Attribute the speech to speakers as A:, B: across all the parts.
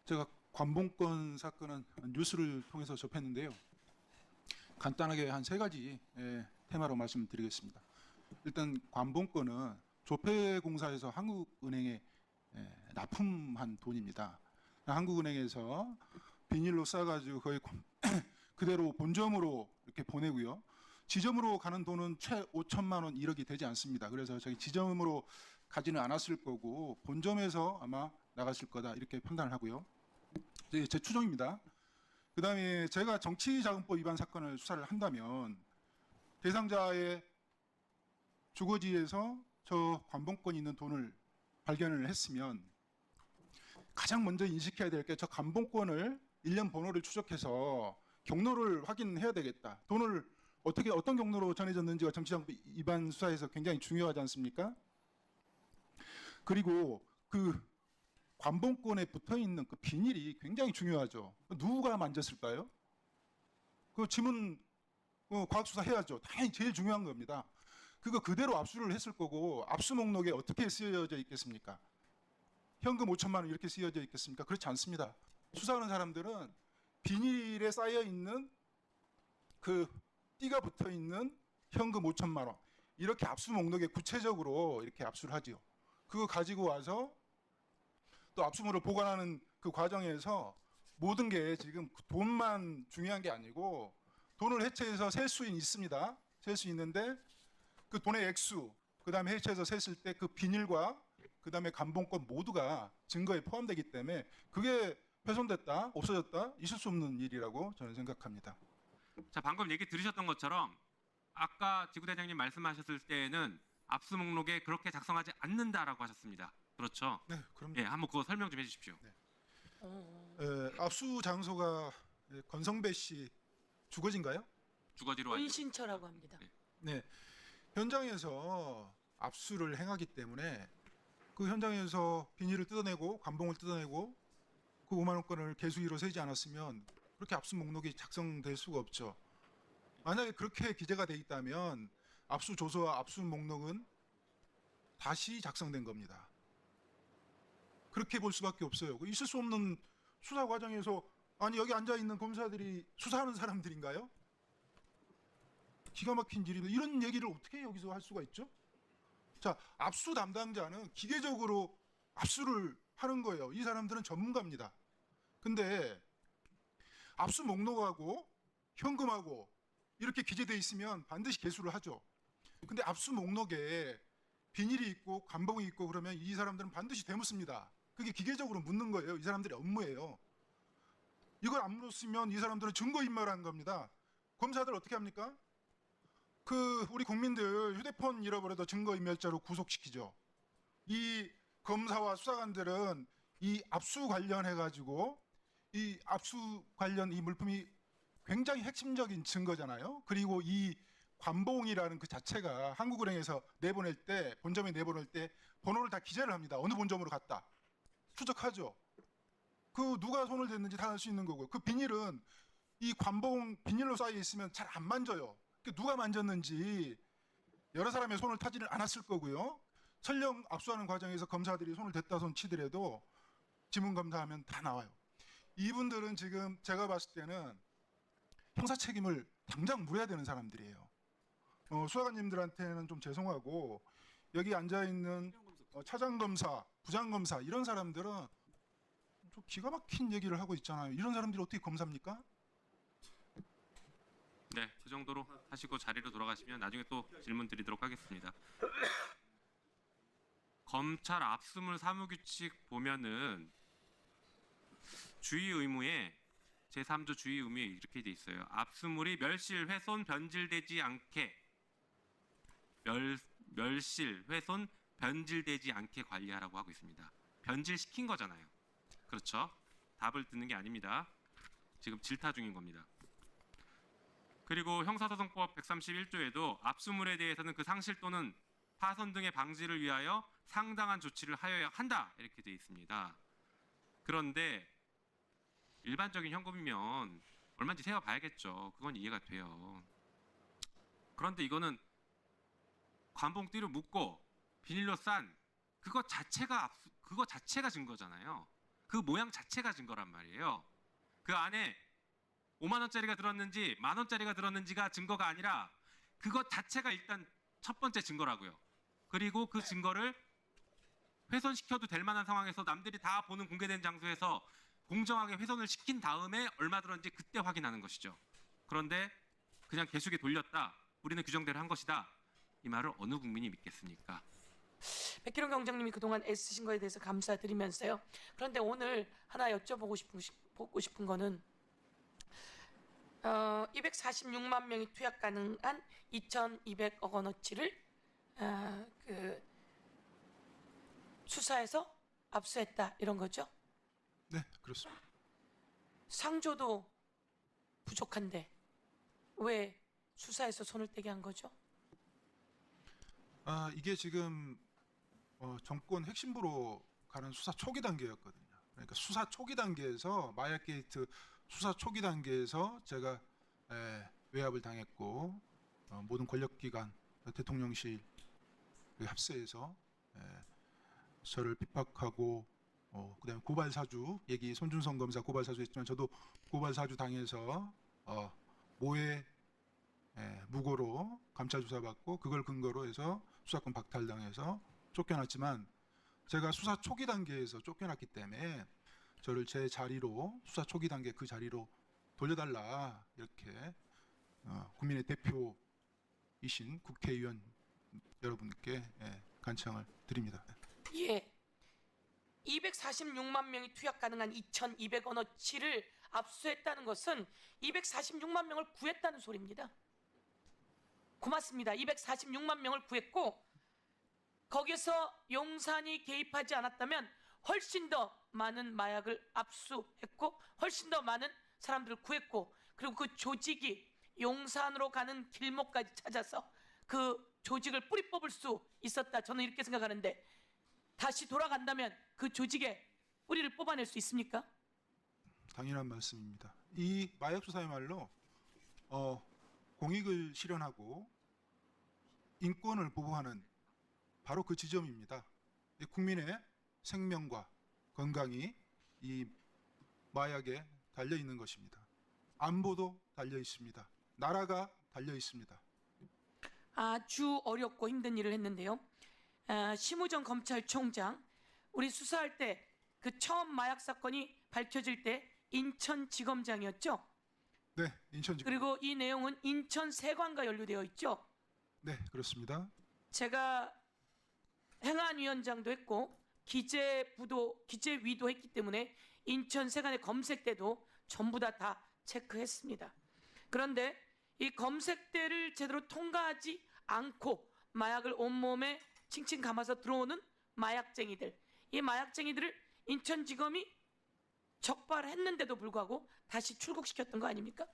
A: 제가 관봉권 사건은 뉴스를 통해서 접했는데요. 간단하게 한 세 가지 테마로 말씀드리겠습니다. 일단 관봉권은 조폐공사에서 한국은행에 납품한 돈입니다. 한국은행에서 비닐로 싸가지고 거의 그대로 본점으로 이렇게 보내고요. 지점으로 가는 돈은 최 5천만 원 1억이 되지 않습니다. 그래서 저희 지점으로 가지는 않았을 거고 본점에서 아마 나갔을 거다 이렇게 판단을 하고요. 제 추정입니다. 그다음에 제가 정치자금법 위반 사건을 수사를 한다면 대상자의 주거지에서 저 관봉권이 있는 돈을 발견을 했으면 가장 먼저 인식해야 될 게 저 관봉권을 일련 번호를 추적해서 경로를 확인해야 되겠다. 돈을 어떤 경로로 전해졌는지가 정치자금법 위반 수사에서 굉장히 중요하지 않습니까? 그리고 그 관봉권에 붙어 있는 그 비닐이 굉장히 중요하죠. 누가 만졌을까요? 그 지문 과학수사 해야죠. 당연히 제일 중요한 겁니다. 그거 그대로 압수를 했을 거고 압수 목록에 어떻게 쓰여져 있겠습니까? 현금 5천만 원 이렇게 쓰여져 있겠습니까? 그렇지 않습니다. 수사하는 사람들은 비닐에 쌓여 있는 그 띠가 붙어 있는 현금 5천만 원 이렇게 압수 목록에 구체적으로 이렇게 압수를 하지요. 그거 가지고 와서 또 압수물을 보관하는 그 과정에서 모든 게 지금 돈만 중요한 게 아니고 돈을 해체해서 셀 수 있습니다. 셀 수 있는데 그 돈의 액수, 그 다음에 해체해서 셌을 때 그 비닐과 그 다음에 관봉권 모두가 증거에 포함되기 때문에 그게 훼손됐다, 없어졌다, 있을 수 없는 일이라고 저는 생각합니다.
B: 자, 방금 얘기 들으셨던 것처럼 아까 지구대장님 말씀하셨을 때에는 압수 목록에 그렇게 작성하지 않는다라고 하셨습니다. 그렇죠?
A: 네, 그럼
B: 예, 한번 그거 설명 좀 해주십시오.
A: 네. 압수 장소가 권성배 씨 주거지인가요?
B: 주거지로 알고
C: 은신처라고 합니다.
A: 네. 현장에서 압수를 행하기 때문에 그 현장에서 비닐을 뜯어내고 관봉을 뜯어내고 그 5만 원권을 개수기로 세지 않았으면 그렇게 압수 목록이 작성될 수가 없죠. 만약에 그렇게 기재가 돼 있다면 압수 조서와 압수 목록은 다시 작성된 겁니다. 그렇게 볼 수밖에 없어요. 있을 수 없는 수사 과정에서 아니 여기 앉아 있는 검사들이 수사하는 사람들인가요? 기가 막힌 일입니다. 이런 얘기를 어떻게 여기서 할 수가 있죠? 자, 압수 담당자는 기계적으로 압수를 하는 거예요. 이 사람들은 전문가입니다. 근데 압수 목록하고 현금하고 이렇게 기재돼 있으면 반드시 개수를 하죠. 근데 압수 목록에 비닐이 있고 관봉이 있고 그러면 이 사람들은 반드시 되묻습니다. 그게 기계적으로 묻는 거예요. 이 사람들의 업무예요. 이걸 안 물었으면 이 사람들은 증거인멸한 겁니다. 검사들 어떻게 합니까? 우리 국민들 휴대폰 잃어버려도 증거인멸자로 구속시키죠. 이 검사와 수사관들은 이 압수 관련해가지고 이 압수 관련 이 물품이 굉장히 핵심적인 증거잖아요. 그리고 이 관봉이라는 그 자체가 한국은행에서 내보낼 때 본점에 내보낼 때 번호를 다 기재를 합니다. 어느 본점으로 갔다. 추적하죠. 그 누가 손을 댔는지 다 알 수 있는 거고요. 그 비닐은 이 관봉 비닐로 쌓여 있으면 잘 안 만져요. 누가 만졌는지 여러 사람의 손을 타지는 않았을 거고요. 설령 압수하는 과정에서 검사들이 손을 댔다 손 치더라도 지문 검사하면 다 나와요. 이분들은 지금 제가 봤을 때는 형사 책임을 당장 물어야 되는 사람들이에요. 수사관님들한테는 좀 죄송하고 여기 앉아 있는 차장검사, 부장검사 이런 사람들은 좀 기가 막힌 얘기를 하고 있잖아요. 이런 사람들이 어떻게 검사입니까?
B: 네, 그 정도로 하시고 자리로 돌아가시면 나중에 또 질문 드리도록 하겠습니다. 검찰 압수물 사무규칙 보면은 주의 의무에 제3조 주의 의무에 이렇게 돼 있어요. 압수물이 멸실, 훼손, 변질되지 않게 멸실, 훼손, 변질되지 않게 관리하라고 하고 있습니다. 변질시킨 거잖아요. 그렇죠? 답을 듣는 게 아닙니다. 지금 질타 중인 겁니다. 그리고 형사소송법 131조에도 압수물에 대해서는 그 상실 또는 파손 등의 방지를 위하여 상당한 조치를 하여야 한다 이렇게 되어 있습니다. 그런데 일반적인 현금이면 얼마인지 세어봐야겠죠. 그건 이해가 돼요. 그런데 이거는 관봉띠로 묶고 비닐로 싼 그거 자체가 증거잖아요. 그 모양 자체가 증거란 말이에요. 그 안에 5만 원짜리가 들었는지 1만 원짜리가 들었는지가 증거가 아니라 그것 자체가 일단 첫 번째 증거라고요. 그리고 그 증거를 훼손시켜도 될 만한 상황에서 남들이 다 보는 공개된 장소에서 공정하게 훼손을 시킨 다음에 얼마 들었는지 그때 확인하는 것이죠. 그런데 그냥 개수기 돌렸다. 우리는 규정대로 한 것이다. 이 말을 어느 국민이 믿겠습니까?
C: 백희룡 경장님이 그동안 애쓰신 거에 대해서 감사드리면서요. 그런데 오늘 하나 여쭤보고 싶은 거는 246만 명이 투약 가능한 2,200억 원어치를 그 수사에서 압수했다 이런 거죠?
A: 네, 그렇습니다.
C: 상조도 부족한데 왜 수사에서 손을 떼게 한 거죠?
A: 이게 지금 정권 핵심부로 가는 수사 초기 단계였거든요. 그러니까 수사 초기 단계에서 마약 게이트 수사 초기 단계에서 제가 외압을 당했고 모든 권력기관 대통령실 합세해서 저를 핍박하고 그다음에 고발 사주 얘기 손준성 검사 고발 사주 했지만 저도 고발 사주 당해서 모해 무고로 감찰 조사 받고 그걸 근거로 해서 수사권 박탈당해서 쫓겨났지만 제가 수사 초기 단계에서 쫓겨났기 때문에 저를 제 자리로 수사 초기 단계 그 자리로 돌려달라 이렇게 국민의 대표이신 국회의원 여러분께 간청을 드립니다.
C: 예. 246만 명이 투약 가능한 2,200억 원어치를 압수했다는 것은 246만 명을 구했다는 소리입니다. 고맙습니다. 246만 명을 구했고 거기서 용산이 개입하지 않았다면 훨씬 더 많은 마약을 압수했고 훨씬 더 많은 사람들을 구했고 그리고 그 조직이 용산으로 가는 길목까지 찾아서 그 조직을 뿌리 뽑을 수 있었다. 저는 이렇게 생각하는데 다시 돌아간다면 그 조직의 뿌리를 뽑아낼 수 있습니까?
A: 당연한 말씀입니다. 이 마약 수사야말로 공익을 실현하고 인권을 보호하는 바로 그 지점입니다. 국민의 생명과 건강이 이 마약에 달려 있는 것입니다. 안보도 달려 있습니다. 나라가 달려 있습니다.
C: 아주 어렵고 힘든 일을 했는데요. 심우정 검찰총장 우리 수사할 때 그 처음 마약 사건이 밝혀질 때 인천지검장이었죠.
A: 네, 인천지검.
C: 그리고 이 내용은 인천세관과 연루되어 있죠.
A: 네, 그렇습니다.
C: 제가 행안위원장도 했고 기재위도 했기 때문에 인천세관의 검색대도 전부 다 체크했습니다. 그런데 이 검색대를 제대로 통과하지 않고 마약을 온몸에 칭칭 감아서 들어오는 마약쟁이들, 이 마약쟁이들을 인천지검이 적발했는데도 불구하고 다시 출국시켰던 거 아닙니까?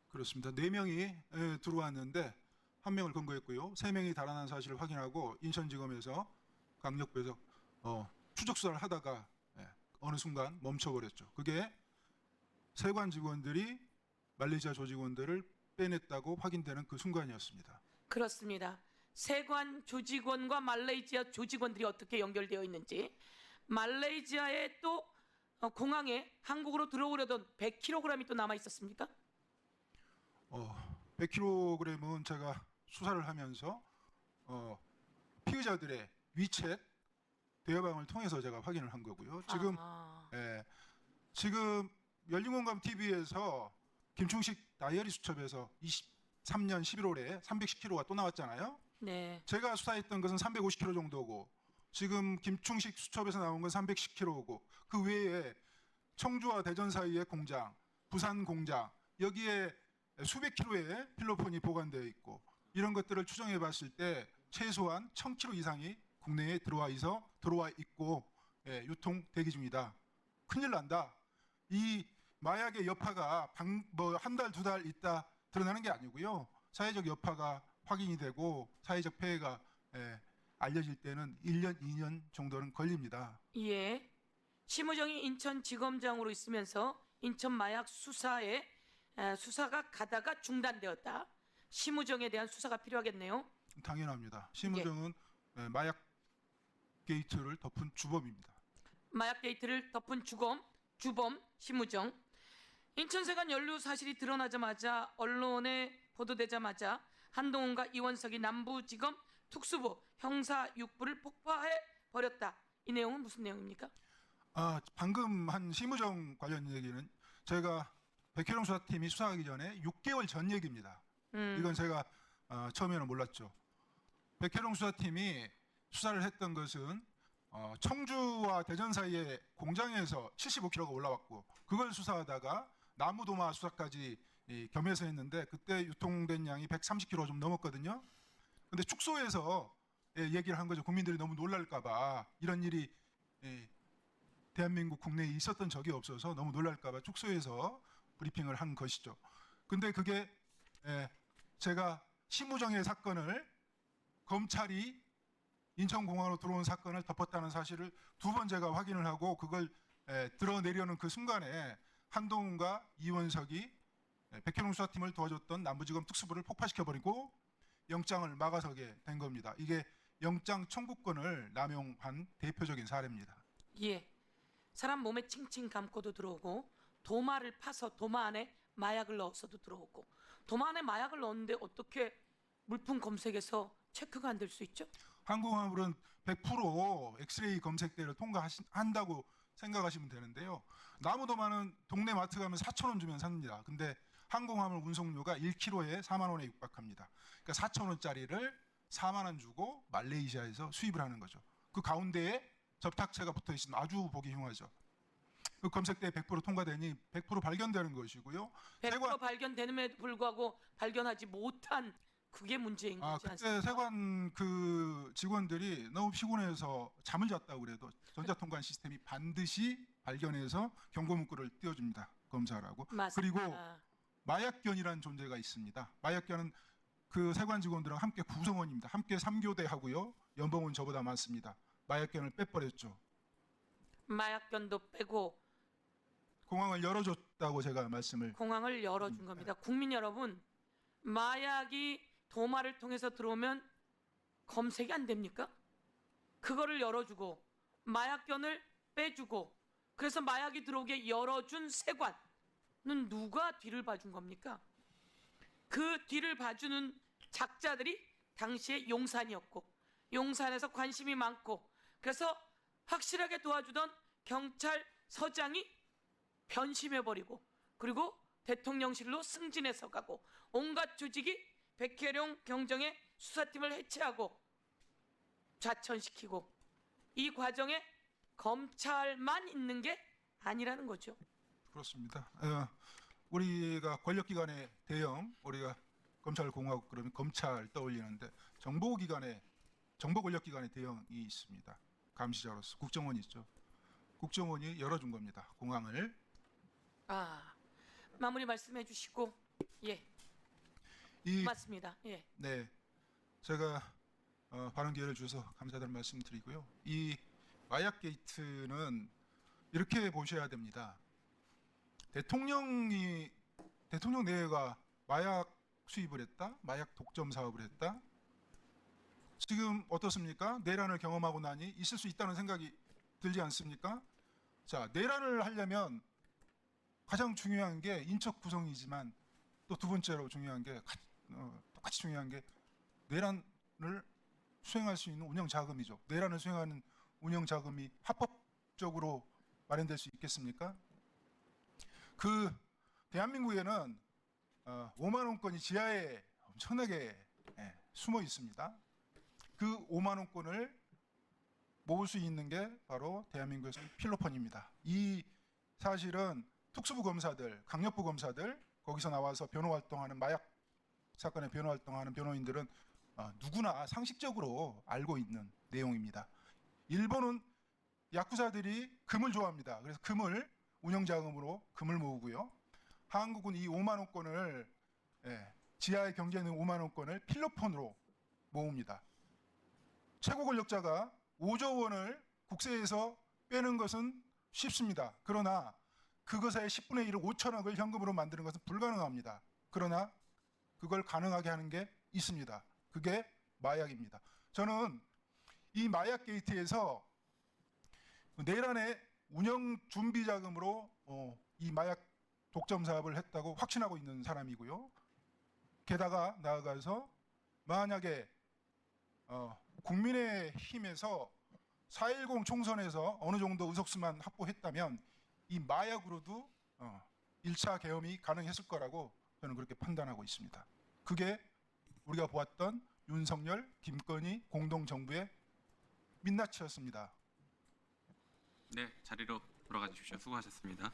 A: 그렇습니다. 4명이 들어왔는데 1명을 검거했고요. 3명이 달아난 사실을 확인하고 인천지검에서 강력부에서 추적 수사를 하다가 어느 순간 멈춰버렸죠. 그게 세관 직원들이 말레이시아 조직원들을 빼냈다고 확인되는 그 순간이었습니다.
C: 그렇습니다. 세관 조직원과 말레이시아 조직원들이 어떻게 연결되어 있는지, 말레이시아의 또 공항에 한국으로 들어오려던 100kg이 또 남아 있었습니까?
A: 100kg은 제가 수사를 하면서 피의자들의 위챗 대화방을 통해서 제가 확인을 한 거고요. 지금 열린공감 TV에서 김충식 다이어리 수첩에서 23년 11월에 310kg가 또 나왔잖아요.
C: 네.
A: 제가 수사했던 것은 350kg 정도고 지금 김충식 수첩에서 나온 건 310kg고 그 외에 청주와 대전 사이의 공장, 부산 공장 여기에 수백 킬로의 필로폰이 보관되어 있고 이런 것들을 추정해 봤을 때 최소한 1000kg 이상이 국내에 들어와 있고 유통 대기 중이다. 큰일 난다. 이 마약의 여파가 한 달, 2달 있다 드러나는 게 아니고요. 사회적 여파가 확인이 되고 사회적 폐해가 알려질 때는 1년, 2년 정도는 걸립니다.
C: 예. 심우정이 인천지검장으로 있으면서 인천 마약 수사에 수사가 가다가 중단되었다. 심우정에 대한 수사가 필요하겠네요.
A: 당연합니다. 심우정은 마약 게이트를 덮은 주범입니다.
C: 마약 게이트를 덮은 주범 심우정. 인천세관 연루 사실이 드러나자마자 언론에 보도되자마자 한동훈과 이원석이 남부지검 특수부 형사 6부를 폭파해 버렸다. 이 내용은 무슨 내용입니까?
A: 방금 한 심우정 관련 얘기는 제가 백혜령 수사팀이 수사하기 전에 6개월 전 얘기입니다. 이건 제가 처음에는 몰랐죠. 백혜령 수사팀이 수사를 했던 것은 청주와 대전 사이에 공장에서 75kg가 올라왔고 그걸 수사하다가 나무도마 수사까지 겸해서 했는데 그때 유통된 양이 130kg 좀 넘었거든요. 근데 축소해서 얘기를 한 거죠. 국민들이 너무 놀랄까봐 이런 일이 대한민국 국내에 있었던 적이 없어서 너무 놀랄까봐 축소해서 브리핑을 한 것이죠. 근데 그게 제가 심우정의 사건을 검찰이 인천공항으로 들어온 사건을 덮었다는 사실을 두 번 제가 확인을 하고 그걸 드러내려는 그 순간에 한동훈과 이원석이 백혜룡 수사팀을 도와줬던 남부지검 특수부를 폭파시켜버리고 영장을 막아서게 된 겁니다. 이게 영장 청구권을 남용한 대표적인 사례입니다.
C: 예. 사람 몸에 칭칭 감고도 들어오고 도마를 파서 도마 안에 마약을 넣어서도 들어오고 도마 안에 마약을 넣었는데 어떻게 물품 검색에서 체크가 안 될 수 있죠?
A: 항공화물은 100% 엑스레이 검색대를 통과한다고 생각하시면 되는데요. 나무도마는 동네 마트 가면 4,000원 주면 삽니다. 근데 항공화물 운송료가 1kg에 4만 원에 육박합니다. 그러니까 4,000원짜리를 4만 원 주고 말레이시아에서 수입을 하는 거죠. 그 가운데에 접착체가 붙어 있으면 아주 보기 흉하죠. 그 검색대에 100% 통과되니 100% 발견되는 것이고요.
C: 100% 발견되는에도 불구하고 발견하지 못한 그게 문제인 거지 않습니까?
A: 그때 세관 그 직원들이 너무 피곤해서 잠을 잤다고 그래도 전자통관 시스템이 반드시 발견해서 경고 문구를 띄워줍니다. 검사라고.
C: 맞습니다.
A: 그리고 마약견이라는 존재가 있습니다. 마약견은 그 세관 직원들랑 함께 구성원입니다. 함께 3교대 하고요. 연봉은 저보다 많습니다. 마약견을 빼버렸죠.
C: 마약견도 빼고
A: 공항을 열어줬다고 제가 말씀을.
C: 공항을 열어준 겁니다. 국민 여러분, 마약이 도마를 통해서 들어오면 검색이 안 됩니까? 그거를 열어주고 마약견을 빼주고 그래서 마약이 들어오게 열어준 세관은 누가 뒤를 봐준 겁니까? 그 뒤를 봐주는 작자들이 당시에 용산이었고 용산에서 관심이 많고 그래서 확실하게 도와주던 경찰서장이 변심해버리고 그리고 대통령실로 승진해서 가고 온갖 조직이 백혜룡 경정의 수사팀을 해체하고 좌천시키고 이 과정에 검찰만 있는 게 아니라는 거죠.
A: 그렇습니다. 우리가 권력기관의 대형, 우리가 검찰공화국 그러면 검찰 떠올리는데 정보권력기관의 대형이 있습니다. 감시자로서 국정원이 있죠. 국정원이 열어준 겁니다. 공항을.
C: 마무리 말씀해 주시고 맞습니다.
A: 네, 제가 발언 기회를 주셔서 감사드리는 말씀드리고요. 이 마약 게이트는 이렇게 보셔야 됩니다. 대통령 내외가 마약 수입을 했다, 마약 독점 사업을 했다. 지금 어떻습니까? 내란을 경험하고 나니 있을 수 있다는 생각이 들지 않습니까? 자, 내란을 하려면 가장 중요한 게 인적 구성이지만 또 두 번째로 중요한 게 똑같이 중요한 게 내란을 수행할 수 있는 운영 자금이죠. 내란을 수행하는 운영 자금이 합법적으로 마련될 수 있겠습니까? 그 대한민국에는 5만 원권이 지하에 엄청나게 숨어 있습니다. 그 5만 원권을 모을 수 있는 게 바로 대한민국에서 필로폰입니다. 이 사실은 특수부 검사들, 강력부 검사들 거기서 나와서 변호 활동하는 마약 사건의 변호 활동하는 변호인들은 누구나 상식적으로 알고 있는 내용입니다. 일본은 야쿠자들이 금을 좋아합니다. 그래서 금을 운영자금으로 금을 모으고요. 한국은 이 5만 원권을 지하에 경제하는 5만 원권을 필로폰으로 모읍니다. 최고 권력자가 5조 원을 국세에서 빼는 것은 쉽습니다. 그러나 그것의 10분의 1을 5천억을 현금으로 만드는 것은 불가능합니다. 그러나 그걸 가능하게 하는 게 있습니다. 그게 마약입니다. 저는 이 마약 게이트에서 내란의 운영 준비 자금으로 이 마약 독점 사업을 했다고 확신하고 있는 사람이고요. 게다가 나아가서 만약에 국민의힘에서 4.10 총선에서 어느 정도 의석수만 확보했다면 이 마약으로도 1차 계엄이 가능했을 거라고 저는 그렇게 판단하고 있습니다. 그게 우리가 보았던 윤석열, 김건희 공동정부의 민낯이었습니다.
B: 네, 자리로 돌아가 주십시오. 수고하셨습니다.